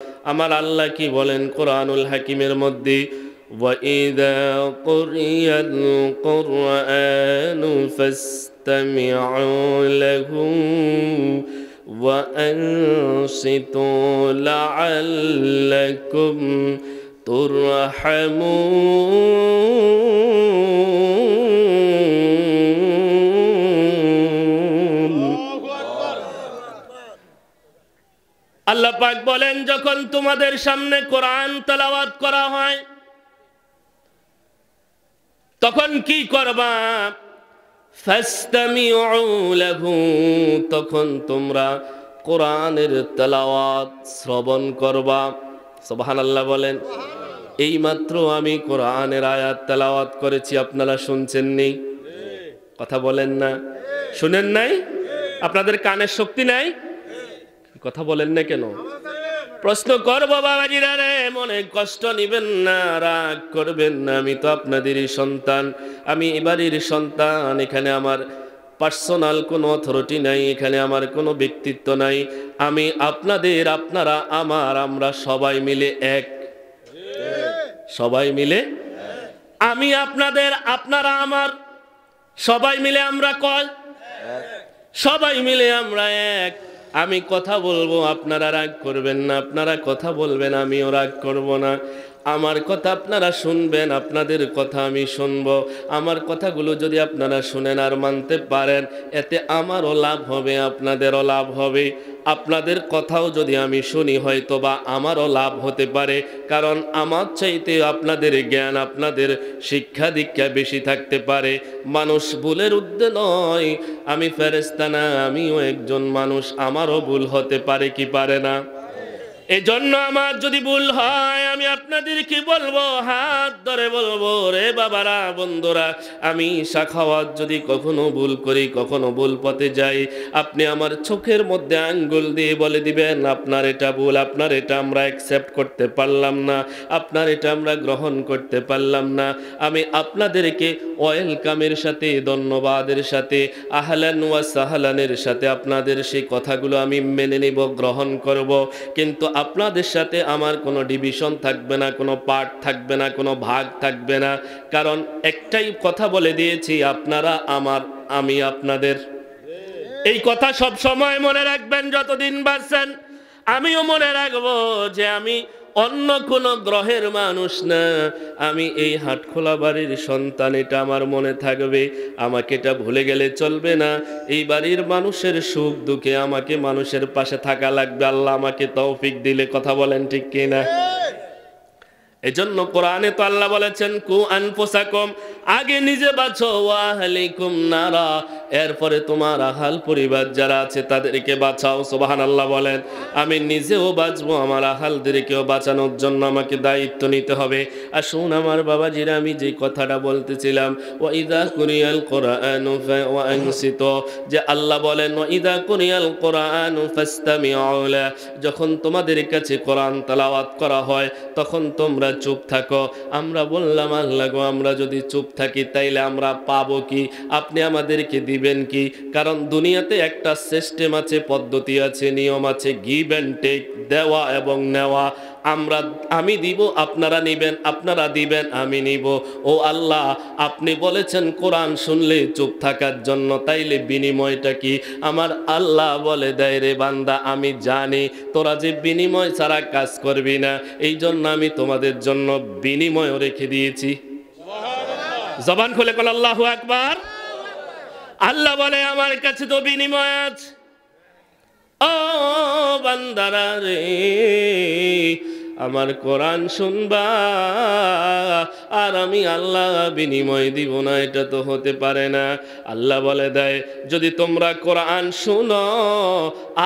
আমার আল্লাহ কি বলেন কোরআনুল হাকিমের মধ্যে, ওয়াইদা কুরিয়াল কুরআনু ফাসতামিউ লাহু ওয়া আনসিতু লাআল্লাকুম তুরহামুন। আল্লাহ পাক বলেন, যখন তোমাদের সামনে কোরআন তেলাওয়াত করা হয় তখন কি করবা? ফাসতামিউ লাহু, তখন তোমরা কোরআনের তেলাওয়াত শ্রবণ করবা। সুবহানাল্লাহ বলেন। এইমাত্র আমি কোরআনের আয়াত তেলাওয়াত করেছি, আপনারা শুনছেন নি? কথা বলেন না, শুনেন নাই? আপনাদের কানের শক্তি নাই? কথা বলেন না কেন? প্রশ্ন করবো বাবাজিরা রে, মনে কষ্ট নিবেন না, রাগ করবেন না। আমি তো আপনাদেরই সন্তান, আমি এবারের সন্তান। এখানে আমার পার্সোনাল কোনো অথরিটি নাই, এখানে আমার কোনো ব্যক্তিত্ব নাই। আমি আপনাদের, আপনারা আমার, আমরা সবাই মিলে এক। সবাই মিলে আমি আপনাদের, আপনারা আমার, সবাই মিলে আমরা কয়? সবাই মিলে আমরা এক। আমি কথা বলবো, আপনারা রাগ করবেন না। আপনারা কথা বলবেন, আমিও রাগ করব না। আমার কথা আপনারা শুনবেন, আপনাদের কথা আমি শুনবো। আমার কথাগুলো যদি আপনারা শুনেন আর মানতে পারেন, এতে আমারও লাভ হবে, আপনাদেরও লাভ হবে। আপনাদের কথাও যদি আমি শুনি, হয়তো বা আমারও লাভ হতে পারে, কারণ আমার চাইতে আপনাদের জ্ঞান, আপনাদের শিক্ষা দীক্ষা বেশি থাকতে পারে। মানুষ ভুলের ঊর্ধ্বে নয়, আমি ফেরেশতা না, আমিও একজন মানুষ, আমারও ভুল হতে পারে কি পারে না? এজন্য আমার যদি ভুল হয়, আমি আপনাদেরকে বলবো, হাত ধরে বলবো, রে বাবারা, বন্ধুরা, আমি সাখাওয়াত যদি কখনো ভুল করি, কখনো ভুল পথে যাই, আপনি আমার চোখের মধ্যে আঙ্গুল দিয়ে বলে দিবেন, আপনার এটা ভুল, আপনার এটা আমরা অ্যাকসেপ্ট করতে পারলাম না, আপনার এটা আমরা গ্রহণ করতে পারলাম না। আমি আপনাদেরকে ওয়েলকামের সাথে, ধন্যবাদের সাথে, আহলান ওয়া সাহলানের সাথে আপনাদের সেই কথাগুলো আমি মেনে নিব, গ্রহণ করব। কিন্তু আপনাদের সাথে আমার কোনো ডিভিশন থাকবে না, কোনো পার্ট থাকবে না, কোনো ভাগ থাকবে না। কারণ একটাই কথা বলে দিয়েছি, আপনারা আমার, আমি আপনাদের। এই কথা সব সময় মনে রাখবেন, যতদিন বাঁচছেন। আমিও মনে রাখবো যে আমি অন্য কোনো গ্রহের মানুষ না, আমি এই হাটখোলা বাড়ির সন্তান, এটা আমার মনে থাকবে। আমাকে এটা ভুলে গেলে চলবে না। এই বাড়ির মানুষের সুখ দুঃখে আমাকে মানুষের পাশে থাকা লাগবে, আল্লাহ আমাকে তৌফিক দিলে। কথা বলেন ঠিক কিনা? এজন্য কোরআনে তো আল্লাহ বলেছেন, কু আনফুসাকুম, আগে নিজে বাঁচো, ওয়া আহলিকুম নারা, এরপরে তোমার আহাল পরিবার যারা আছে তাদেরকে বাঁচাও। সুবহানাল্লাহ বলেন। আমি নিজেও বাঁচবো, আমার আহালদেরকেও বাঁচানোর জন্য আমাকে দায়িত্ব নিতে হবে। আসুন আমার বাবাজিরা, আমি যে কথাটা বলতেছিলাম, ওয়া ইযা কুরিয়াল কুরআনু ওয়া আনসিতু, যে আল্লাহ বলেন, ওয়া ইযা কুরিয়াল কুরআনু ফাসতামিউ লা, যখন তোমাদের কাছে কোরআন তেলাওয়াত করা হয় তখন তোমরা চুপ থাকো। আমরা বললাম, আল্লাহ গো, আমরা যদি চুপ থাকি তাইলে আমরা পাবো কি? আপনি আমাদেরকে দিবেন কি? কারণ দুনিয়াতে একটা সিস্টেম আছে, পদ্ধতি আছে, নিয়ম আছে, গিভ অ্যান্ড টেক, দেওয়া এবং নেওয়া। আমি দিব, আপনারা নিবেন, আপনারা দিবেন, আমি নিব। ও আল্লাহ, আপনি বলেছেন কোরআন শুনলে চুপ থাকার জন্য, তাইলে বিনিময়টা কি? আমার আল্লাহ বলে দেয়, রে বান্দা, আমি জানি তোরা যে বিনিময় ছাড়া কাজ করবি না, এই জন্য আমি তোমাদের জন্য বিনিময় রেখে দিয়েছি। জবান খুলে বল আল্লাহু আকবার। আল্লাহ বলে, আমার কাছে তো বিনিময় আছে। ও বান্দারা রে, আমার কোরআন শুনবা আর আমি আল্লাহ বিনিময় দিব না, এটা তো হতে পারে না। আল্লাহ বলে দেয়, যদি তোমরা কোরআন শুনো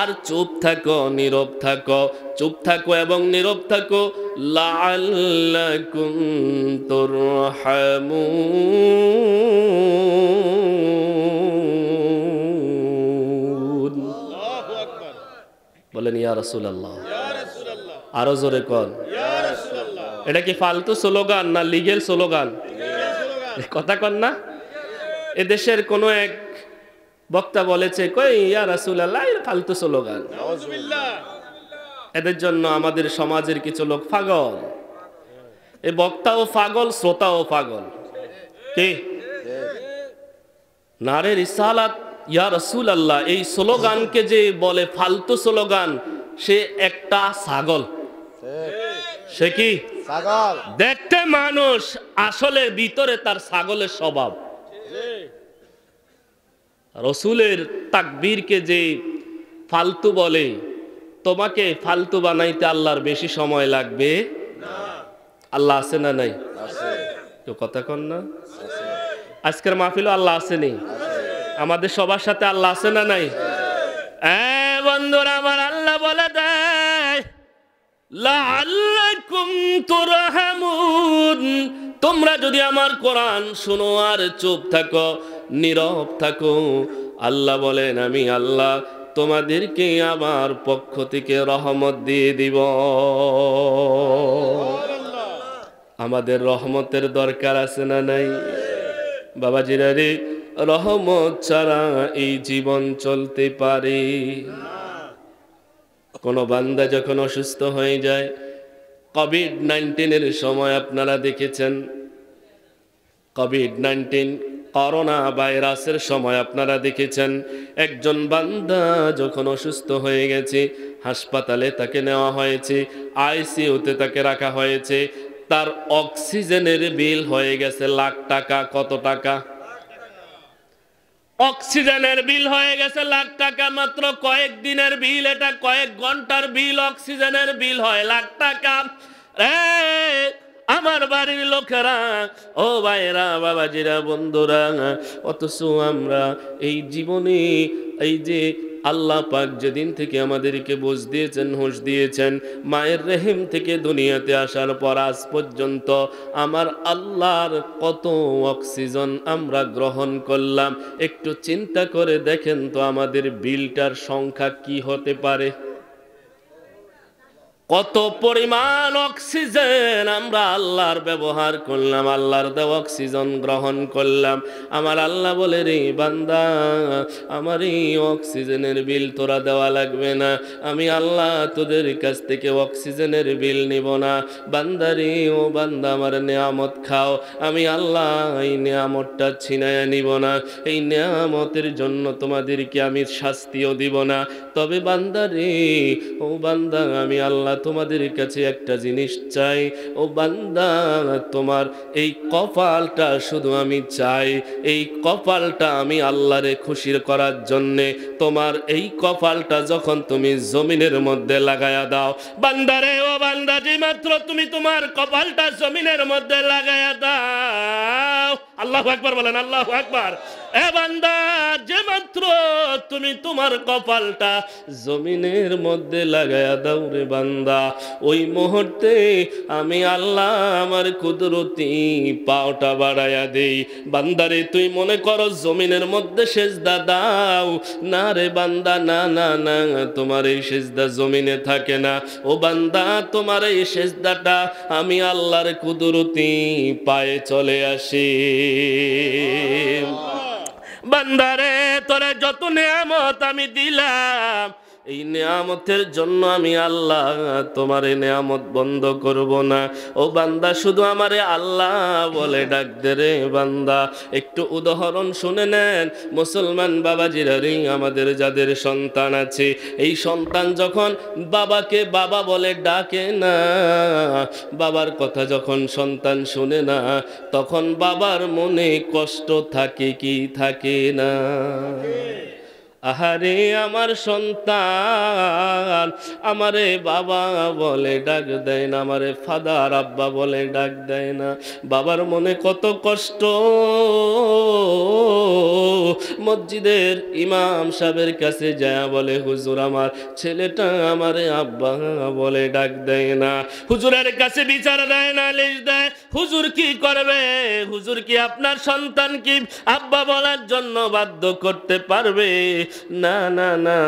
আর চুপ থাকো, নীরব থাকো, চুপ থাকো এবং নীরব থাকো, লাআল্লাকুম তুরহামুন। বলেন ইয়া রাসূলুল্লাহ। আরো জোরে কর। এটা কি ফালতু স্লোগান না লিগেল স্লোগান? কথা কন না। এদেশের কোন এক বক্তা বলেছে, কই ইয়া রাসূলুল্লাহ, ফালতু স্লোগান। এদের জন্য আমাদের সমাজের কিছু লোক পাগল, এই বক্তাও পাগল, শ্রোতাও পাগল। কি নারে রিসালাত ইয়া রাসূলুল্লাহ, এই স্লোগানকে যে বলে ফালতু স্লোগান, সে একটা ছাগল। সে কি ছাগল? দেখতে মানুষ, আসলে ভিতরে তার ছাগলের স্বভাব। রসুলের তাকবীরকে যে ফালতু বলে, তোমাকে ফালতু বানাইতে আল্লাহর বেশি সময় লাগবে না। আল্লাহ আছে না নাই? কেউ কথা কন না? আজকের মাহফিলও আল্লাহ আসেনি? আমাদের সবার সাথে আল্লাহ আছে না নাই? বন্ধুরা আমার, আল্লাহ বলে দেয় লাআল্লাকুম তুরহামুন, তোমরা যদি আমার কোরআন শুনো আর চুপ থাকো, নীরব থাকো, আল্লাহ বলেন আমি আল্লাহ তোমাদেরকে আমার পক্ষ থেকে রহমত দিয়ে দিব। আমাদের রহমতের দরকার আছে না নাই? বাবাজিরা রে, রহমত ছাড়া এই জীবন চলতে পারে? কোন বান্দা যখন অসুস্থ হয়ে যায়, কোভিড-19 সময় আপনারা দেখেছেন, কোভিড-19 করোনা ভাইরাসের সময় আপনারা দেখেছেন, একজন বান্দা যখন অসুস্থ হয়ে গেছে, হাসপাতালে তাকে নেওয়া হয়েছে, আইসিইউতে তাকে রাখা হয়েছে, তার অক্সিজেনের বিল হয়ে গেছে লাখ টাকা। কত টাকা? অক্সিজেনের বিল হয়ে গেছে লাখ টাকা। মাত্র কয়েক দিনের বিল, এটা কয়েক ঘন্টার বিল, অক্সিজেনের বিল হয় লাখ টাকা। আমার বাড়ির লোকেরা, ও ভাইরা, বাবাজিরা, বন্ধুরা, অথচ আমরা এই জীবনে, এই যে আল্লাহ পাক যেদিন থেকে আমাদেরকে বুঝ দিয়েছেন, হুঁশ দিয়েছেন, মায়ের রেহেম থেকে দুনিয়াতে আসার পর আজ পর্যন্ত আমার আল্লাহর কত অক্সিজেন আমরা গ্রহণ করলাম, একটু চিন্তা করে দেখেন তো আমাদের বিলটার সংখ্যা কি হতে পারে? কত পরিমাণ অক্সিজেন আমরা আল্লাহর ব্যবহার করলাম, আল্লাহর দেওয়া অক্সিজেন গ্রহণ করলাম। আমার আল্লাহ বলে রে বান্দা, আমার এই অক্সিজেনের বিল তোরা দেওয়া লাগবে না, আমি আল্লাহ তোদের কাছ থেকে অক্সিজেনের বিল নিব না। বান্দা রে, ও বান্দা, আমার নেয়ামত খাও, আমি আল্লাহ এই নেয়ামতটা ছিনায়া নিব না, এই নেয়ামতের জন্য তোমাদেরকে আমি শাস্তিও দিব না। তবে বান্দা রে, ও বান্দা, আমি আল্লাহ তোমাদের কাছে একটা জিনিস চাই। ও বান্দা, তোমার এই কপালটা শুধু আমি চাই, এই কপালটা আমি আল্লাহরে খুশির করার জন্যে, তোমার এই কপালটা যখন তুমি জমিনের মধ্যে লাগায়া দাও, বান্দারে, ও বান্দা, যে মাত্র তুমি তোমার কপালটা জমিনের মধ্যে লাগায়া দাও, আল্লাহু আকবার বলেন, আল্লাহু আকবার। এ বান্দা, যে মাত্র তুমি তোমার কপালটা জমিনের মধ্যে লাগায়া দাও রে বান্দা, ওই মুহূর্তে আমি আল্লাহ আমার কুদরতি পাওটা বাড়ায়া দেই। বান্দারে, তুই মনে করো জমিনের মধ্যে সেজদা দাও, না রে বান্দা, না না না, তোমার এই সেজদা জমিনে থাকে না। ও বান্দা, তোমার এই সেজদাটা আমি আল্লাহর কুদরতি পায়ে চলে আসি। বান্দারে, তোরে যত নেয়ামত আমি দিলাম, এই নেয়ামতের জন্য আমি আল্লাহ তোমার এই নেয়ামত বন্ধ করব না। ও বান্দা, শুধু আমারে আল্লাহ বলে ডাক দে রে বান্দা। একটু উদাহরণ শুনে নেন মুসলমান বাবাজিরা রে, আমাদের যাদের সন্তান আছে, এই সন্তান যখন বাবাকে বাবা বলে ডাকে না, বাবার কথা যখন সন্তান শুনে না, তখন বাবার মনে কষ্ট থাকে কি থাকে না? আহারে আমার সন্তান আমারে বাবা বলে ডাক দেয় না, আমারে ফাদার আব্বা বলে ডাক দেয় না, বাবার মনে কত কষ্ট। মসজিদের ইমাম সাহেবের কাছে যায় বলে, হুজুর আমার ছেলেটা আমারে আব্বা বলে ডাক দেয় না। হুজুরের কাছে বিচার দেয়, নালিশ দেয়। হুজুর কি করবে? হুজুর কি আপনার সন্তান কি আব্বা বলার জন্য বাধ্য করতে পারবে? না না না,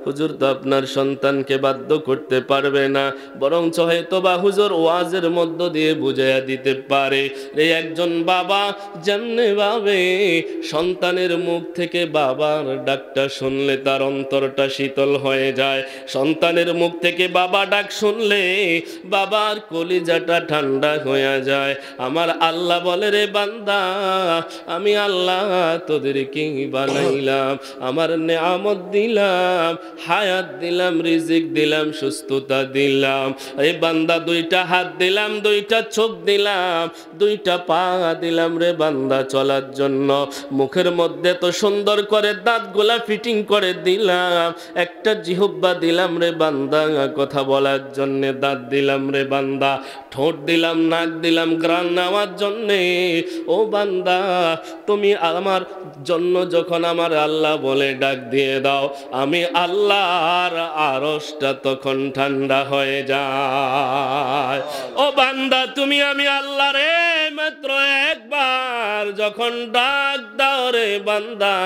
হুজুর তো আপনার সন্তানকে বাধ্য করতে পারবে না, বরঞ্চ হয়তো বা হুজুর ওয়াজের মধ্য দিয়ে বুঝাইয়া দিতে পারে। এই একজন বাবা যেমনি ভাবে সন্তানের মুখ থেকে বাবার ডাকটা শুনলে তার অন্তরটা শীতল হয়ে যায়, সন্তানের মুখ থেকে বাবা ডাক শুনলে বাবার কলিজাটা ঠান্ডা হয়ে যায়। আমার আল্লাহ বলে, রে বান্দা, আমি আল্লাহ তোদেরকে বানাইলাম, আমার নেয়ামত দিলাম, হায়াত দিলাম, রিজিক দিলাম, সুস্থতা দিলাম। এই বান্দা দুইটা হাত দিলাম, দুইটা চোখ দিলাম, দুইটা পা দিলাম রে বান্দা চলার জন্য, মুখের মধ্যে তো সুন্দর করে দাঁতগুলা ফিটিং করে দিলাম, একটা জিহ্বা দিলাম রে বান্দা কথা বলার জন্যে, দাঁত দিলাম রে বান্দা, ঠোঁট দিলাম, নাক দিলাম ঘ্রাণ নেওয়ার জন্যে। ও বান্দা, তুমি আমার জন্য যখন আমার আল্লাহ বলে ডাক দিয়ে দাও, আমি আল্লাহর আরশটা তখন ঠান্ডা হয়ে যায়। ও বান্দা, তুমি আমি আল্লাহ রে মাত্র একবার যখন ডাক দাও রে বান্দা,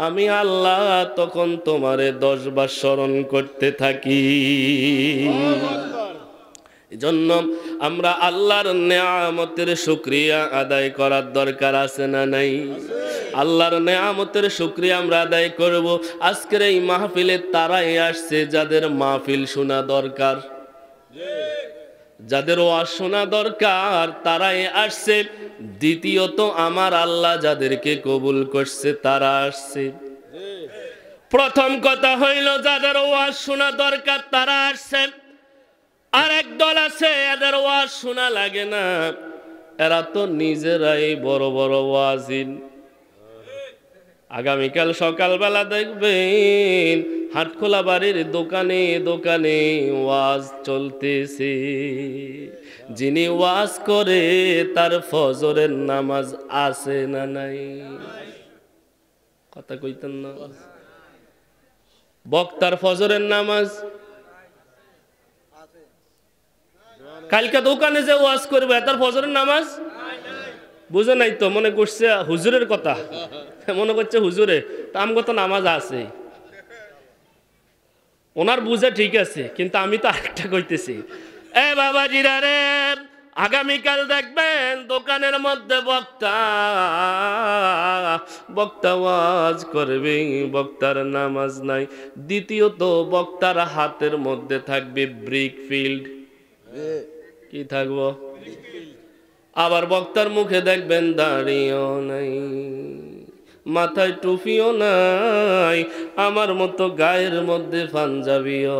আমি আল্লাহ তখন তোমারে 10 বার স্মরণ করতে থাকি। এজন্য আমরা আল্লাহর নেয়ামতের শুকরিয়া আদায় করার দরকার আছে না নাই? আল্লাহর নেয়ামতের শুকরিয়া আমরা আদায় করব। আজকের এই মাহফিলে তারাই আসছে যাদের মাহফিল শোনা দরকার, যাদের ওয়াজ শোনা দরকার তারাই আসছে। দ্বিতীয়ত, আমার আল্লাহ যাদেরকে কবুল করছে তারা আসছে। প্রথম কথা হইল, যাদের ওয়াজ শোনা দরকার তারা আসছে। আর এক দল আছে, এদের ওয়াজ শোনা লাগে না, এরা তো নিজেরাই বড় বড় ওয়াজিন। আগামীকাল সকালবেলা দেখবেন হাটখোলা বাড়ির দোকানে দোকানে ওয়াজ চলতেছে। যিনি ওয়াজ করে তার ফজরের নামাজ আছে না নাই? কথা কইতেন না? বক্তার ফজরের নামাজ, কালকে দোকানে যে ওয়াজ করবে তার ফজরের নামাজ বুঝে নাই তো, মনে করছে হুজুরের কথা, মনে করছে হুজুরে, আমগো তো নামাজ আছে। ওনার বুঝে ঠিক আছে, কিন্তু আমি তো আরেকটা কইতেছি। এ বাবাজিরা রে, আগামীকাল দেখবেন দোকানের মধ্যে বক্তা ওয়াজ করবে, বক্তার নামাজ নাই। দ্বিতীয়ত, বক্তার হাতের মধ্যে থাকবে ব্রিক ফিল্ড। কি থাকবো? আবার বক্তার মুখে দেখবেন দাড়িও নাই, মাথায় টুপিও নাই, আমার মতো গায়ের মধ্যে পাঞ্জাবিও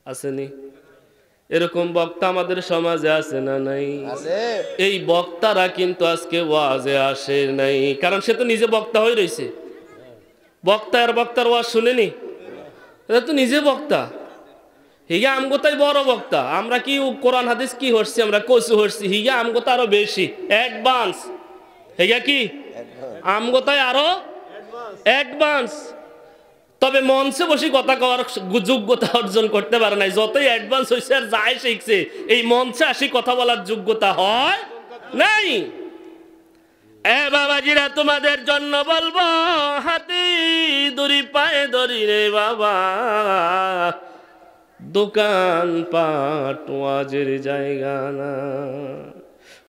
আসেনি। এরকম বক্তা আমাদের সমাজে আছে না নাই? এই বক্তারা কিন্তু আজকে ওয়াজে আসে নাই, কারণ সে তো নিজে বক্তা হয়ে রয়েছে। বক্তা আর বক্তার ওয়াজ শুনেনি, এটা তো নিজে বক্তা। হিগা আমগোতাই বড় বক্তা, আমরা কি কোরআন হাদিস কি হচ্ছি, আমরা কচু হচ্ছি। হিগা আমগোতা আরো বেশি অ্যাডভান্স। হিগা কি আমগোতাই আরো অ্যাডভান্স। তবে মঞ্চে বসে কথা কওয়ার যোগ্যতা অর্জন করতে পারে নাই। যতই অ্যাডভান্স হয়েছে আর যাই শিখছে, এই মঞ্চে আসি কথা বলার যোগ্যতা হয় নাই। এ বাবাজিরা, তোমাদের জন্য বলবো, হাতি দড়ি পায়ে দড়ি রে বাবা, দোকান পাট ওয়াজের জায়গা না।